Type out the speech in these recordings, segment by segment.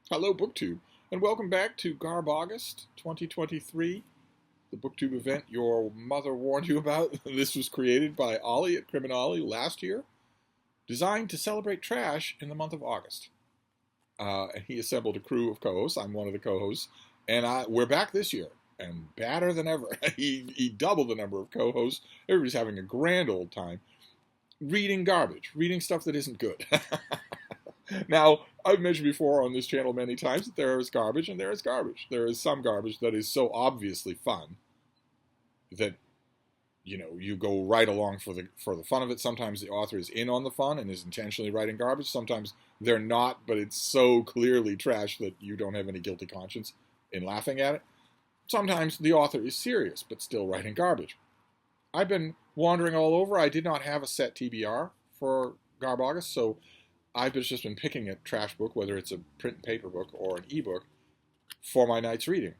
Hello, BookTube, and welcome back to Garbaugust 2023, the BookTube event your mother warned you about. This was created by Ollie at Criminale last year, designed to celebrate trash in the month of August. And he assembled a crew of co-hosts. I'm one of the co-hosts, and we're back this year, and badder than ever. He doubled the number of co-hosts. Everybody's having a grand old time reading garbage, reading stuff that isn't good. Now, I've mentioned before on this channel many times that there is garbage and there is garbage. There is some garbage that is so obviously fun that you go right along for the fun of it. Sometimes the author is in on the fun and is intentionally writing garbage. Sometimes they're not, but it's so clearly trash that you don't have any guilty conscience in laughing at it. Sometimes the author is serious but still writing garbage. I've been wandering all over. I did not have a set TBR for Garbaugust, so I've just been picking a trash book, whether it's a print and paper book or an ebook, for my night's reading.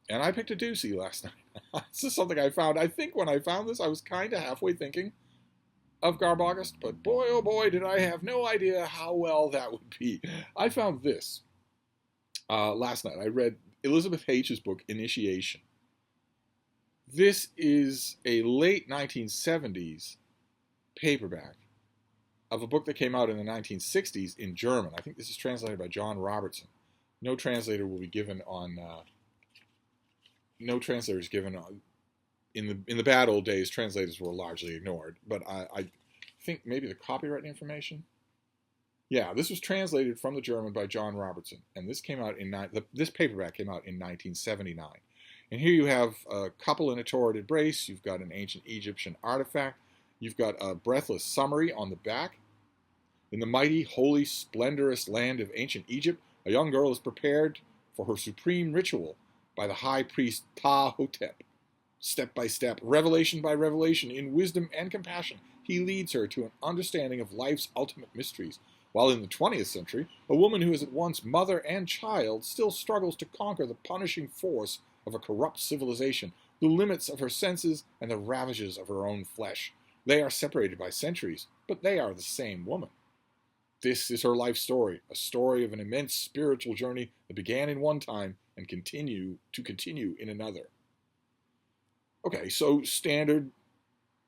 And I picked a doozy last night. This is something I found. I think when I found this, I was kind of halfway thinking of Garbaugust, but boy, oh boy, did I have no idea how well that would be. I found this last night. I read Elisabeth Haich's book, Initiation. This is a late 1970s paperback of a book that came out in the 1960s in German. I think this is translated by John Robertson. No translator will be given on. No translators given on. In the bad old days, translators were largely ignored. But I think maybe the copyright information. Yeah, this was translated from the German by John Robertson, and this came out this paperback came out in 1979. And here you have a couple in a torrid embrace. You've got an ancient Egyptian artifact. You've got a breathless summary on the back. In the mighty, holy, splendorous land of ancient Egypt, a young girl is prepared for her supreme ritual by the high priest Ptah-hotep. Step by step, revelation by revelation, in wisdom and compassion, he leads her to an understanding of life's ultimate mysteries. While in the 20th century, a woman who is at once mother and child still struggles to conquer the punishing force of a corrupt civilization, the limits of her senses, and the ravages of her own flesh. They are separated by centuries, but they are the same woman. This is her life story, a story of an immense spiritual journey that began in one time and continue in another. Okay, so standard,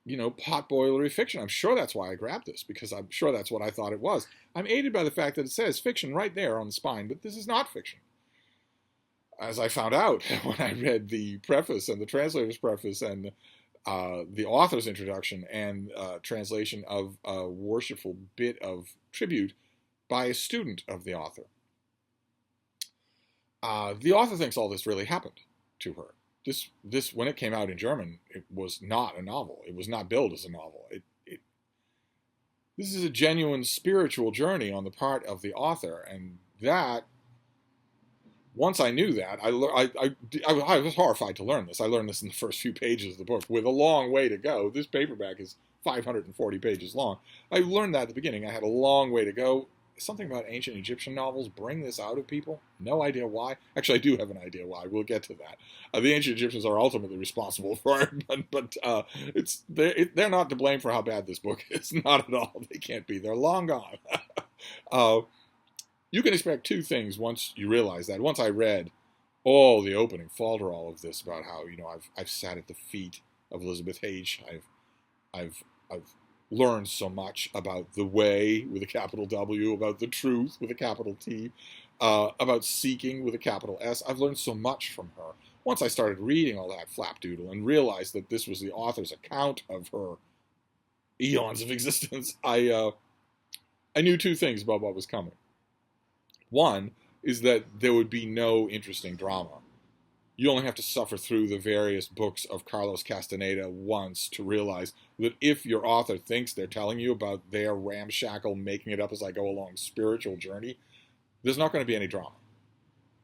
potboilery fiction. I'm sure that's why I grabbed this, because I'm sure that's what I thought it was. I'm aided by the fact that it says fiction right there on the spine, but this is not fiction. As I found out when I read the preface and the translator's preface and the author's introduction and translation of a worshipful bit of tribute by a student of the author. The author thinks all this really happened to her. This when it came out in German, it was not a novel. It was not billed as a novel. This is a genuine spiritual journey on the part of the author, and that. Once I knew that, I was horrified to learn this. I learned this in the first few pages of the book, with a long way to go. This paperback is 540 pages long. I learned that at the beginning. I had a long way to go. Something about ancient Egyptian novels bring this out of people. No idea why. Actually, I do have an idea why. We'll get to that. The ancient Egyptians are ultimately responsible for it, but they're not to blame for how bad this book is. Not at all. They can't be. They're long gone. You can expect two things once you realize that. Once I read all the opening falderall of this about how I've sat at the feet of Elisabeth Haich. I've learned so much about the way with a capital W, about the truth with a capital T, about seeking with a capital S. I've learned so much from her. Once I started reading all that flapdoodle and realized that this was the author's account of her eons of existence, I knew two things about what was coming. One is that there would be no interesting drama. You only have to suffer through the various books of Carlos Castaneda once to realize that if your author thinks they're telling you about their ramshackle, making it up as I go along spiritual journey, there's not going to be any drama.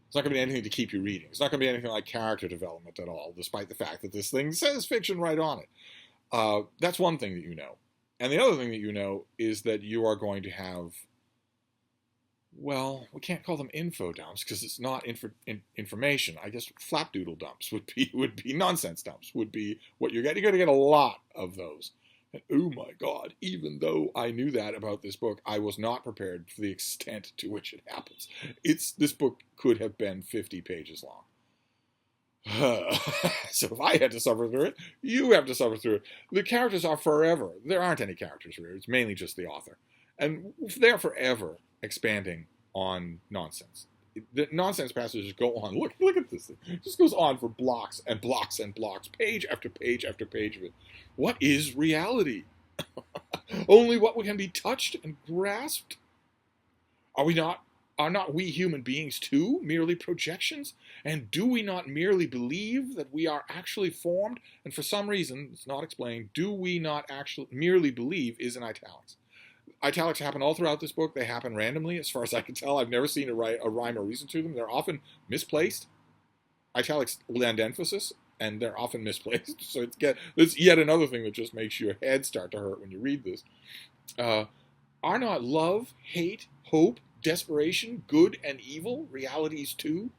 It's not going to be anything to keep you reading. It's not going to be anything like character development at all, despite the fact that this thing says fiction right on it. That's one thing that you know. And the other thing that you know is that you are going to have, well, we can't call them info dumps because it's not information. I guess flapdoodle dumps would be nonsense dumps would be what you're getting. You're going to get a lot of those And oh my God, even though I knew that about this book, I was not prepared for the extent to which it happens. This book could have been 50 pages long. So if I had to suffer through it, you have to suffer through it. The characters are forever. There aren't any characters here. It's mainly just the author. And they're forever expanding on nonsense. The nonsense passages go on. Look at this thing. It just goes on for blocks and blocks and blocks, page after page after page of it. What is reality? Only what can be touched and grasped? Are not we human beings too merely projections? And do we not merely believe that we are actually formed? And for some reason, it's not explained, do we not actually merely believe is in italics. Italics happen all throughout this book. They happen randomly, as far as I can tell. I've never seen a rhyme or reason to them. They're often misplaced. Italics lend emphasis, and they're often misplaced. So it's yet another thing that just makes your head start to hurt when you read this. Are not love, hate, hope, desperation, good and evil realities too?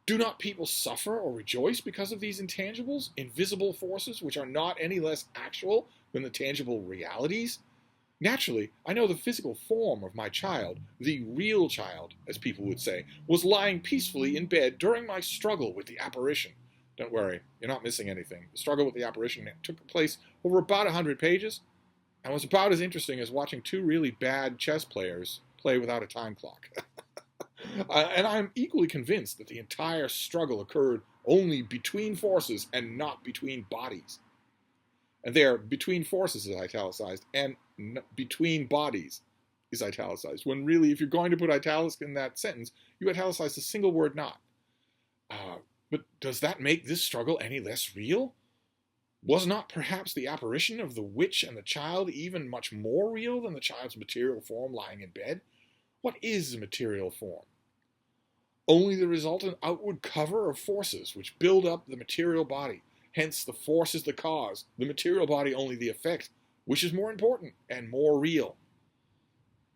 Do not people suffer or rejoice because of these intangibles, invisible forces which are not any less actual than the tangible realities? Naturally, I know the physical form of my child, the real child, as people would say, was lying peacefully in bed during my struggle with the apparition. Don't worry, you're not missing anything. The struggle with the apparition took place over about 100 pages, and was about as interesting as watching two really bad chess players play without a time clock. And I'm equally convinced that the entire struggle occurred only between forces and not between bodies. And there, between forces is italicized, and between bodies is italicized. When really, if you're going to put italics in that sentence, you italicize the single word not. But does that make this struggle any less real? Was not perhaps the apparition of the witch and the child even much more real than the child's material form lying in bed? What is a material form? Only the resultant outward cover of forces which build up the material body. Hence, the force is the cause, the material body only the effect, which is more important and more real.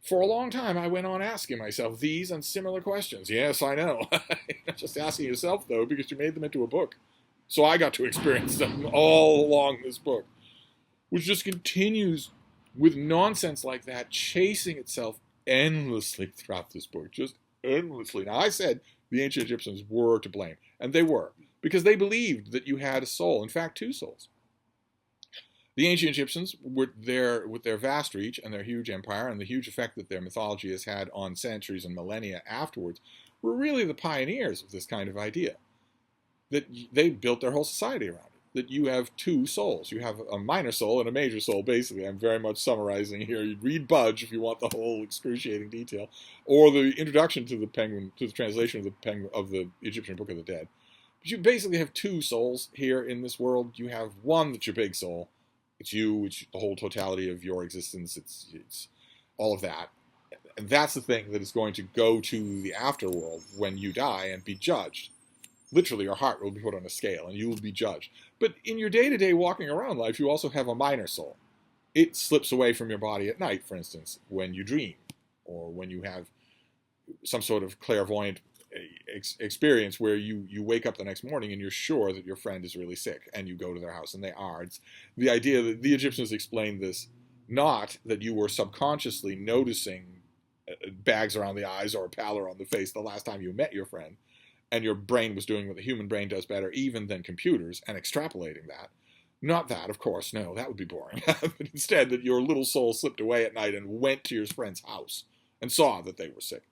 For a long time, I went on asking myself these and similar questions. Yes, I know. You're not just asking yourself, though, because you made them into a book. So I got to experience them all along this book, which just continues with nonsense like that, chasing itself endlessly throughout this book, just endlessly. Now, I said the ancient Egyptians were to blame, and they were, because they believed that you had a soul, in fact, two souls. The ancient Egyptians, with their vast reach and their huge empire and the huge effect that their mythology has had on centuries and millennia afterwards, were really the pioneers of this kind of idea. That they built their whole society around it. That you have two souls. You have a minor soul and a major soul, basically. I'm very much summarizing here. You'd read Budge if you want the whole excruciating detail, or the introduction to the translation of the Egyptian Book of the Dead. But you basically have two souls here in this world. You have one that's your big soul. It's you. It's the whole totality of your existence. It's all of that. And that's the thing that is going to go to the afterworld when you die and be judged. Literally, your heart will be put on a scale and you will be judged. But in your day-to-day walking around life, you also have a minor soul. It slips away from your body at night, for instance, when you dream, or when you have some sort of clairvoyant experience where you wake up the next morning and you're sure that your friend is really sick, and you go to their house, and they are. It's the idea that the Egyptians explained this, not that you were subconsciously noticing bags around the eyes or a pallor on the face the last time you met your friend, and your brain was doing what the human brain does better even than computers, and extrapolating that. Not that, of course, no, that would be boring. But instead, that your little soul slipped away at night and went to your friend's house and saw that they were sick.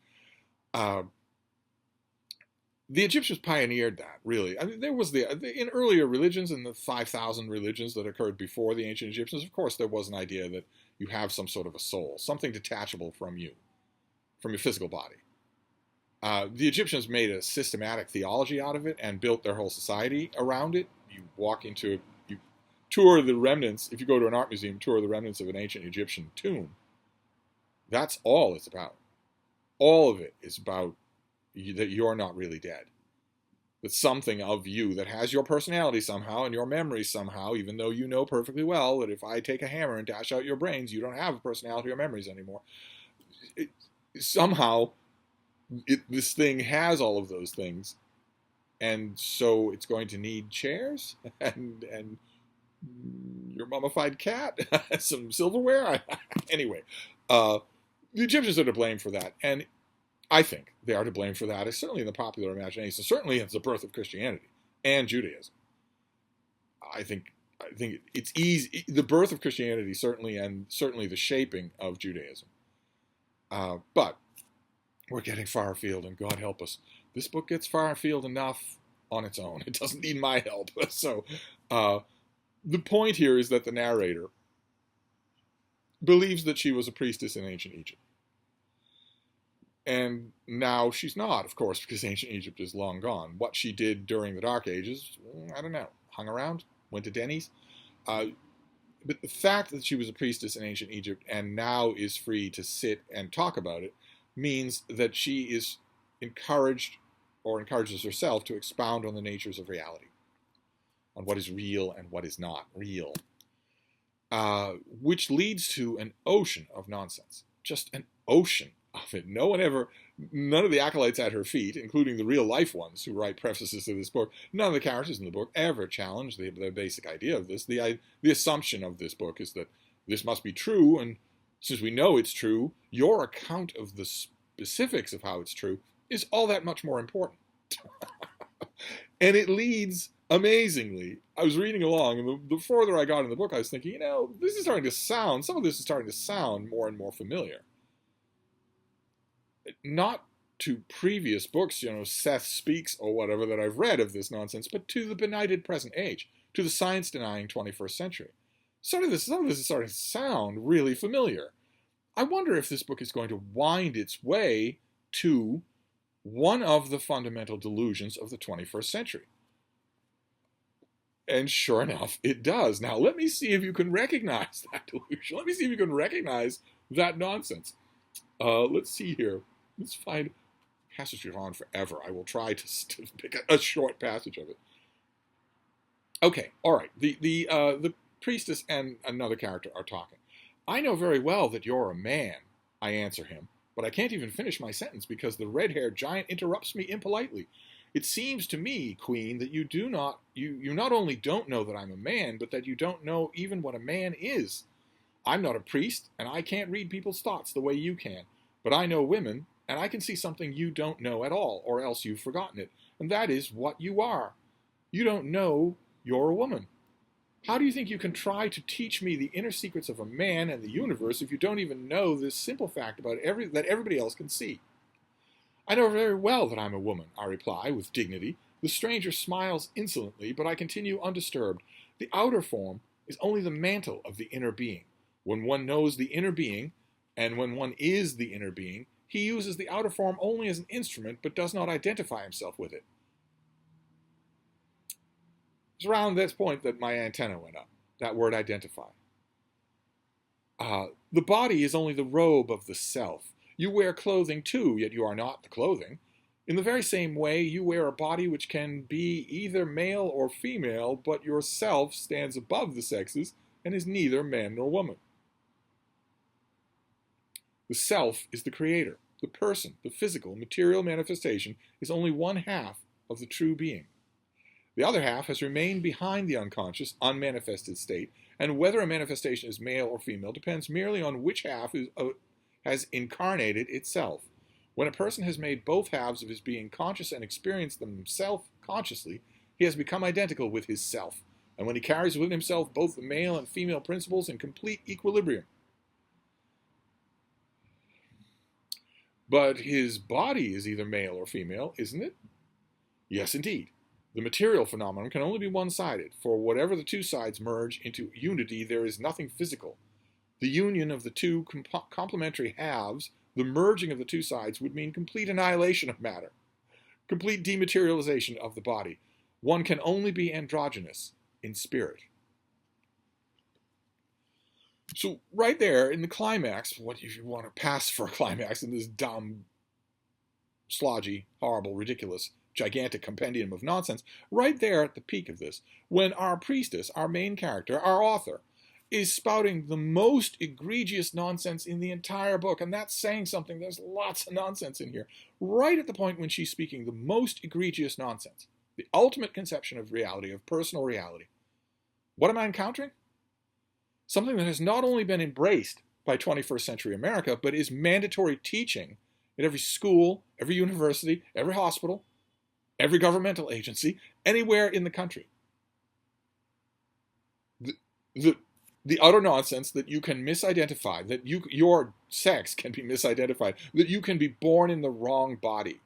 The Egyptians pioneered that, really. I mean, there was in earlier religions, in the 5,000 religions that occurred before the ancient Egyptians, of course, there was an idea that you have some sort of a soul, something detachable from you, from your physical body. The Egyptians made a systematic theology out of it and built their whole society around it. You tour the remnants, if you go to an art museum, tour the remnants of an ancient Egyptian tomb. That's all it's about. All of it is about that you're not really dead. That something of you that has your personality somehow and your memory somehow, even though you know perfectly well that if I take a hammer and dash out your brains, you don't have a personality or memories anymore. Somehow, this thing has all of those things, and so it's going to need chairs and your mummified cat, some silverware. Anyway, the Egyptians are to blame for that, and I think they are to blame for that. It's certainly in the popular imagination. Certainly, it's the birth of Christianity and Judaism. I think it's easy. The birth of Christianity certainly, and certainly the shaping of Judaism. But we're getting far afield, and God help us. This book gets far afield enough on its own. It doesn't need my help. So the point here is that the narrator believes that she was a priestess in ancient Egypt. And now she's not, of course, because ancient Egypt is long gone. What she did during the Dark Ages, I don't know. Hung around, went to Denny's. But the fact that she was a priestess in ancient Egypt and now is free to sit and talk about it means that she is encouraged or encourages herself to expound on the natures of reality, on what is real and what is not real, which leads to an ocean of nonsense, just an ocean of it. None of the acolytes at her feet, including the real life ones who write prefaces to this book, none of the characters in the book ever challenge the basic idea of this. The assumption of this book is that this must be true, and since we know it's true, your account of the specifics of how it's true is all that much more important. And it leads, amazingly, I was reading along, and the further I got in the book, I was thinking, some of this is starting to sound more and more familiar. Not to previous books, Seth Speaks or whatever that I've read of this nonsense, but to the benighted present age, to the science-denying 21st century. Some of this is starting to sound really familiar. I wonder if this book is going to wind its way to one of the fundamental delusions of the 21st century. And sure enough, it does. Now, let me see if you can recognize that delusion. Let me see if you can recognize that nonsense. Let's see here. Let's find a passage you've on forever. I will try to pick a short passage of it. Okay, all right. The priestess and another character are talking. I know very well that you're a man, I answer him, but I can't even finish my sentence because the red-haired giant interrupts me impolitely. It seems to me, Queen, that you not only don't know that I'm a man, but that you don't know even what a man is. I'm not a priest, and I can't read people's thoughts the way you can, but I know women, and I can see something you don't know at all, or else you've forgotten it, and that is what you are. You don't know you're a woman. How do you think you can try to teach me the inner secrets of a man and the universe if you don't even know this simple fact about that everybody else can see? I know very well that I'm a woman, I reply with dignity. The stranger smiles insolently, but I continue undisturbed. The outer form is only the mantle of the inner being. When one knows the inner being, and when one is the inner being, he uses the outer form only as an instrument, but does not identify himself with it. It's around this point that my antenna went up, that word identify. The body is only the robe of the self. You wear clothing too, yet you are not the clothing. In the very same way, you wear a body which can be either male or female, but yourself stands above the sexes and is neither man nor woman. The self is the creator. The person, the physical, material manifestation, is only one half of the true being. The other half has remained behind the unconscious, unmanifested state, and whether a manifestation is male or female depends merely on which half has incarnated itself. When a person has made both halves of his being conscious and experienced themselves consciously, he has become identical with his self, and when he carries within himself both the male and female principles in complete equilibrium. But his body is either male or female, isn't it? Yes, indeed. The material phenomenon can only be one-sided, for whatever the two sides merge into unity, there is nothing physical. The union of the two complementary halves, the merging of the two sides, would mean complete annihilation of matter, complete dematerialization of the body. One can only be androgynous in spirit. So right there in the climax, what if you want to pass for a climax in this dumb, slodgy, horrible, ridiculous, gigantic compendium of nonsense, right there at the peak of this, when our priestess, our main character, our author, is spouting the most egregious nonsense in the entire book, and that's saying something. There's lots of nonsense in here. Right at the point when she's speaking the most egregious nonsense, the ultimate conception of reality, of personal reality, What am I encountering? Something that has not only been embraced by 21st century America, but is mandatory teaching at every school, every university, every hospital, every governmental agency, anywhere in the country. The utter nonsense that you can misidentify, that your sex can be misidentified, that you can be born in the wrong body.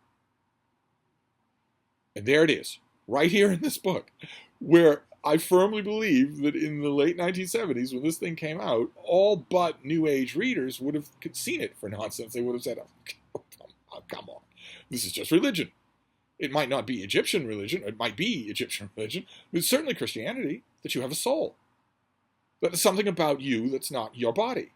And there it is, right here in this book, where I firmly believe that in the late 1970s, when this thing came out, all but New Age readers would have seen it for nonsense. They would have said, oh, come on, this is just religion. It might not be Egyptian religion, it might be Egyptian religion, but it's certainly Christianity, that you have a soul. That there's something about you that's not your body.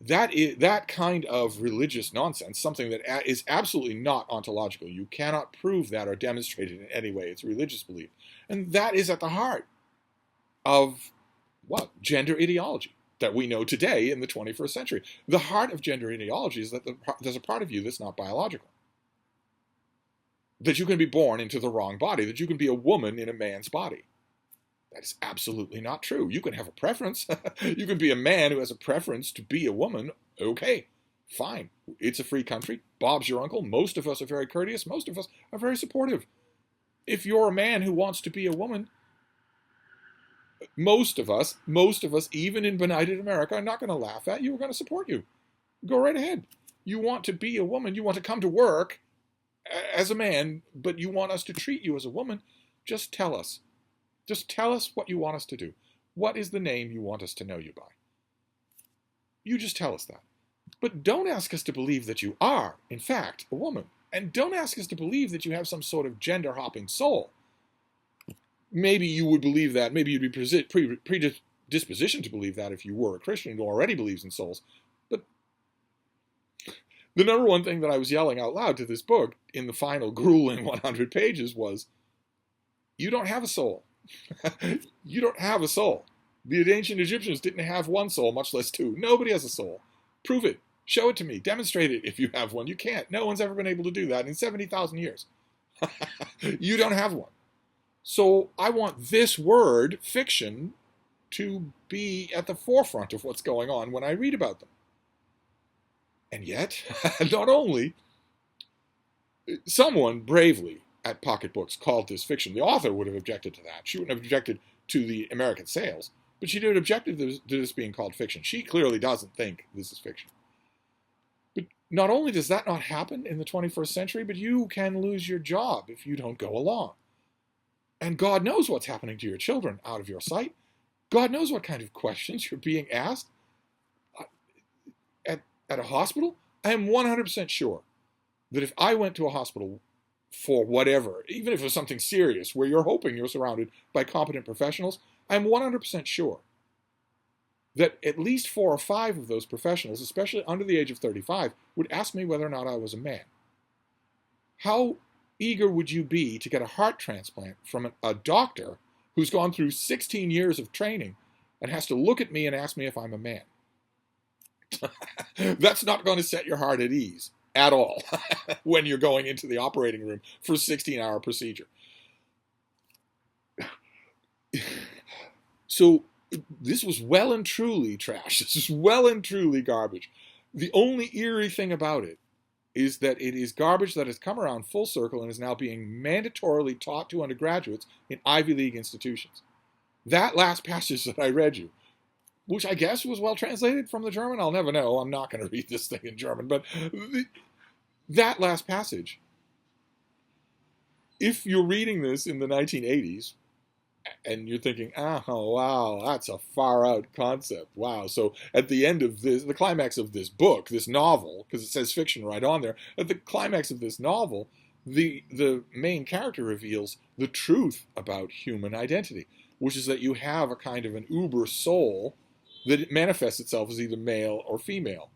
That kind of religious nonsense, something that is absolutely not ontological. You cannot prove that or demonstrate it in any way. It's religious belief. And that is at the heart of what? Gender ideology that we know today in the 21st century. The heart of gender ideology is that there's a part of you that's not biological. That you can be born into the wrong body, that you can be a woman in a man's body. That is absolutely not true. You can have a preference. You can be a man who has a preference to be a woman. Okay, fine. It's a free country. Bob's your uncle. Most of us are very courteous. Most of us are very supportive. If you're a man who wants to be a woman, most of us, even in benighted America, are not going to laugh at you. We're going to support you. Go right ahead. You want to be a woman. You want to come to work as a man, but you want us to treat you as a woman. Just tell us. Just tell us what you want us to do. What is the name you want us to know you by? You just tell us that. But don't ask us to believe that you are, in fact, a woman. And don't ask us to believe that you have some sort of gender-hopping soul. Maybe you would believe that. Maybe you'd be predispositioned to believe that if you were a Christian who already believes in souls. But the number one thing that I was yelling out loud to this book in the final grueling 100 pages was, you don't have a soul. You don't have a soul. The ancient Egyptians didn't have one soul, much less two. Nobody has a soul. Prove it. Show it to me. Demonstrate it if you have one. You can't. No one's ever been able to do that in 70,000 years. You don't have one. So I want this word, fiction, to be at the forefront of what's going on when I read about them. And yet, not only someone bravely at Pocket Books called this fiction. The author would have objected to that. She wouldn't have objected to the American sales, but she did object to this being called fiction. She clearly doesn't think this is fiction. But not only does that not happen in the 21st century, but you can lose your job if you don't go along. And God knows what's happening to your children out of your sight. God knows what kind of questions you're being asked at a hospital. I am 100% sure that if I went to a hospital for whatever, even if it was something serious, where you're hoping you're surrounded by competent professionals, I'm 100% sure that at least 4 or 5 of those professionals, especially under the age of 35, would ask me whether or not I was a man. How eager would you be to get a heart transplant from a doctor who's gone through 16 years of training and has to look at me and ask me if I'm a man? That's not going to set your heart at ease at all when you're going into the operating room for a 16-hour procedure. So this was well and truly trash. This is well and truly garbage. The only eerie thing about it is that it is garbage that has come around full circle and is now being mandatorily taught to undergraduates in Ivy League institutions. That last passage that I read you, which I guess was well translated from the German. I'll never know. I'm not going to read this thing in German. But that last passage, if you're reading this in the 1980s and you're thinking, oh, wow, that's a far out concept. Wow. So at the end of this, the climax of this book, this novel, because it says fiction right on there, at the climax of this novel, the main character reveals the truth about human identity, which is that you have a kind of an uber soul that it manifests itself as either male or female.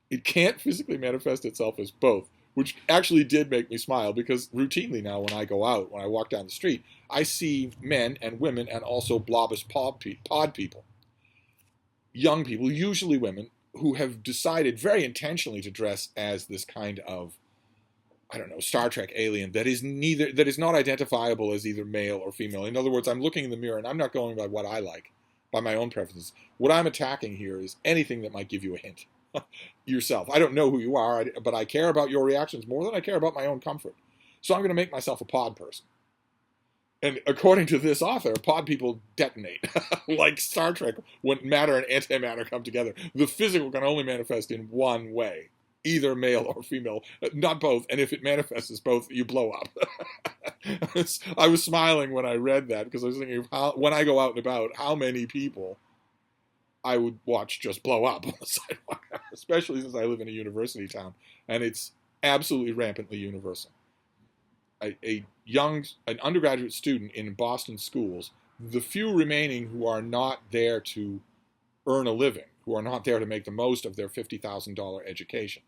It can't physically manifest itself as both, which actually did make me smile, because routinely now when I go out, when I walk down the street, I see men and women and also blobbish pod people. Young people, usually women, who have decided very intentionally to dress as this kind of I don't know, Star Trek alien that is not identifiable as either male or female. In other words, I'm looking in the mirror and I'm not going by what I like, by my own preferences. What I'm attacking here is anything that might give you a hint. Yourself. I don't know who you are, but I care about your reactions more than I care about my own comfort. So I'm going to make myself a pod person. And according to this author, pod people detonate. Like Star Trek, when matter and antimatter come together. The physical can only manifest in one way. Either male or female, not both. And if it manifests as both, you blow up. I was smiling when I read that because I was thinking of how, when I go out and about, how many people I would watch just blow up on the sidewalk, especially since I live in a university town, and it's absolutely rampantly universal. An undergraduate student in Boston schools, the few remaining who are not there to earn a living, who are not there to make the most of their $50,000 education.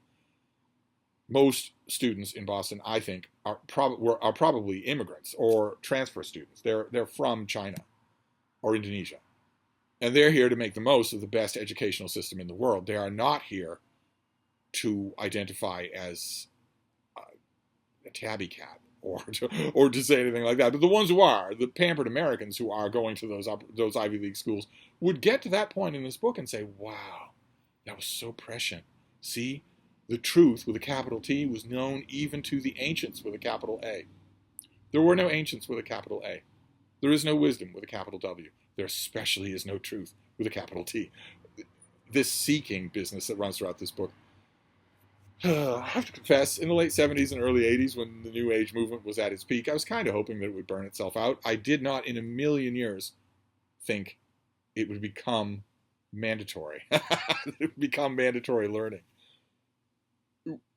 Most students in Boston, I think, are probably immigrants or transfer students. They're from China or Indonesia. And they're here to make the most of the best educational system in the world. They are not here to identify as a tabby cat or to say anything like that. But the ones who are, the pampered Americans who are going to those Ivy League schools, would get to that point in this book and say, wow, that was so prescient. See, the truth with a capital T was known even to the ancients with a capital A. There were no ancients with a capital A. There is no wisdom with a capital W. There especially is no truth with a capital T. This seeking business that runs throughout this book. I have to confess, in the late 70s and early 80s, when the New Age movement was at its peak, I was kind of hoping that it would burn itself out. I did not in a million years think it would become mandatory. It would become mandatory learning.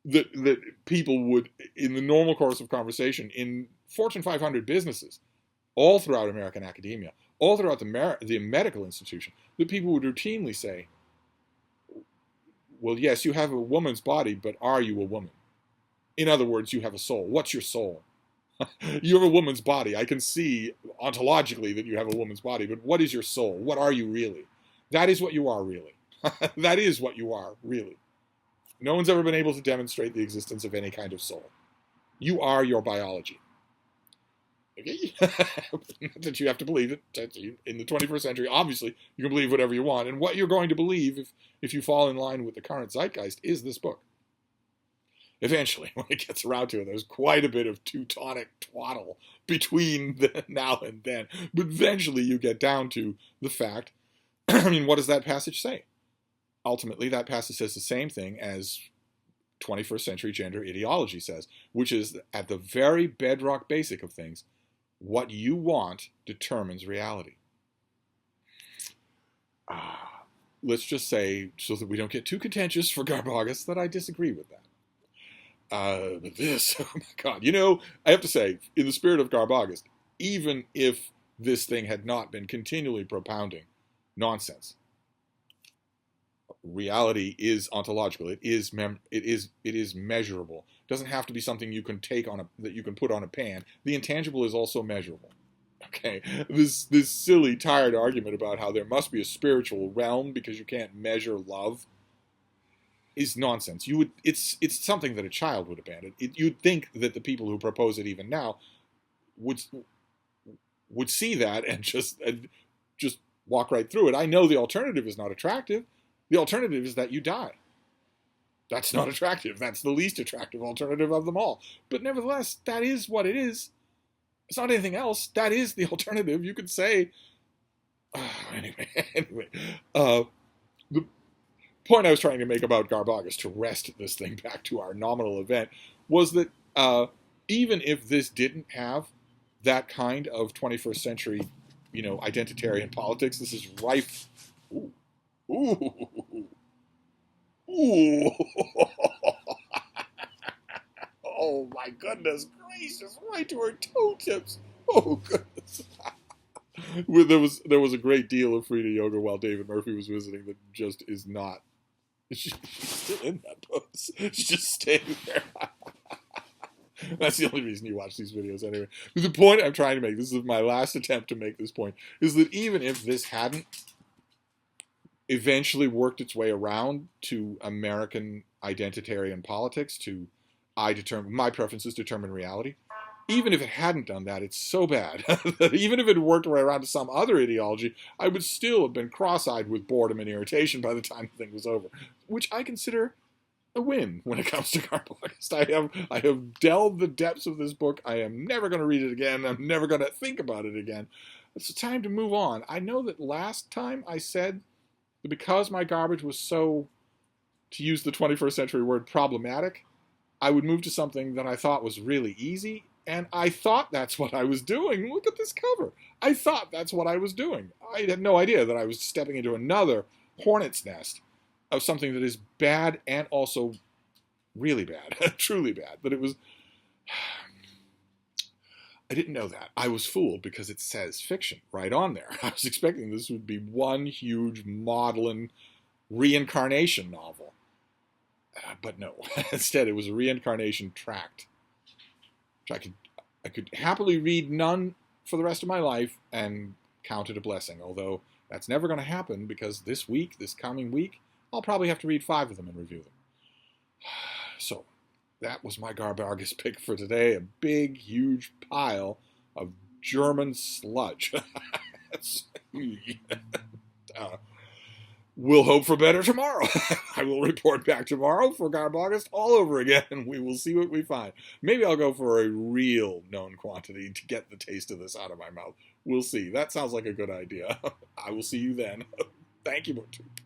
That people would, in the normal course of conversation, in Fortune 500 businesses, all throughout American academia, all throughout the medical institution, that people would routinely say, well, yes, you have a woman's body, but are you a woman? In other words, you have a soul. What's your soul? You have a woman's body. I can see ontologically that you have a woman's body, but what is your soul? What are you really? That is what you are really. That is what you are really. No one's ever been able to demonstrate the existence of any kind of soul. You are your biology. Okay? Not that you have to believe it. In the 21st century, obviously, you can believe whatever you want. And what you're going to believe, if you fall in line with the current zeitgeist, is this book. Eventually, when it gets around to it, there's quite a bit of Teutonic twaddle between the now and then. But eventually you get down to the fact, I mean, what does that passage say? Ultimately, that passage says the same thing as 21st century gender ideology says, which is at the very bedrock basic of things, what you want determines reality. Let's just say, so that we don't get too contentious for Garbaugust, that I disagree with that. But this, oh my God, I have to say, in the spirit of Garbaugust, even if this thing had not been continually propounding nonsense, reality is ontological. It is measurable. It doesn't have to be something you can that you can put on a pan. The intangible is also measurable. Okay, this silly, tired argument about how there must be a spiritual realm because you can't measure love is nonsense. It's something that a child would abandon. You'd think that the people who propose it even now would see that and just walk right through it. I know the alternative is not attractive. The alternative is that you die. That's not attractive. That's the least attractive alternative of them all. But nevertheless, that is what it is. It's not anything else. That is the alternative. You could say... Anyway. The point I was trying to make about Garbaugust, to wrest this thing back to our nominal event, was that even if this didn't have that kind of 21st century, identitarian politics, this is rife... Ooh. Oh my goodness gracious, right to her toe tips. Oh goodness. There was a great deal of Frida yoga while David Murphy was visiting that just is not. She's still in that pose. She's just staying there. That's the only reason you watch these videos anyway. But the point I'm trying to make, this is my last attempt to make this point, is that even if this hadn't eventually worked its way around to American identitarian politics, to my preferences determine reality. Even if it hadn't done that, it's so bad that even if it worked way around to some other ideology, I would still have been cross-eyed with boredom and irritation by the time the thing was over, which I consider a win when it comes to Garbaugust. I have delved the depths of this book. I am never going to read it again. I'm never going to think about it again. It's time to move on. I know that last time I said that because my garbage was so, to use the 21st century word, problematic, I would move to something that I thought was really easy. And I thought that's what I was doing. Look at this cover. I thought that's what I was doing. I had no idea that I was stepping into another hornet's nest of something that is bad and also really bad, truly bad. That it was, I didn't know that. I was fooled because it says fiction right on there. I was expecting this would be one huge maudlin reincarnation novel. But no, instead it was a reincarnation tract, which I could happily read none for the rest of my life and count it a blessing, although that's never going to happen because this coming week, I'll probably have to read 5 of them and review them. So, that was my Garbaugust pick for today. A big, huge pile of German sludge. We'll hope for better tomorrow. I will report back tomorrow for Garbaugust all over again, and we will see what we find. Maybe I'll go for a real known quantity to get the taste of this out of my mouth. We'll see. That sounds like a good idea. I will see you then. Thank you, BookTube.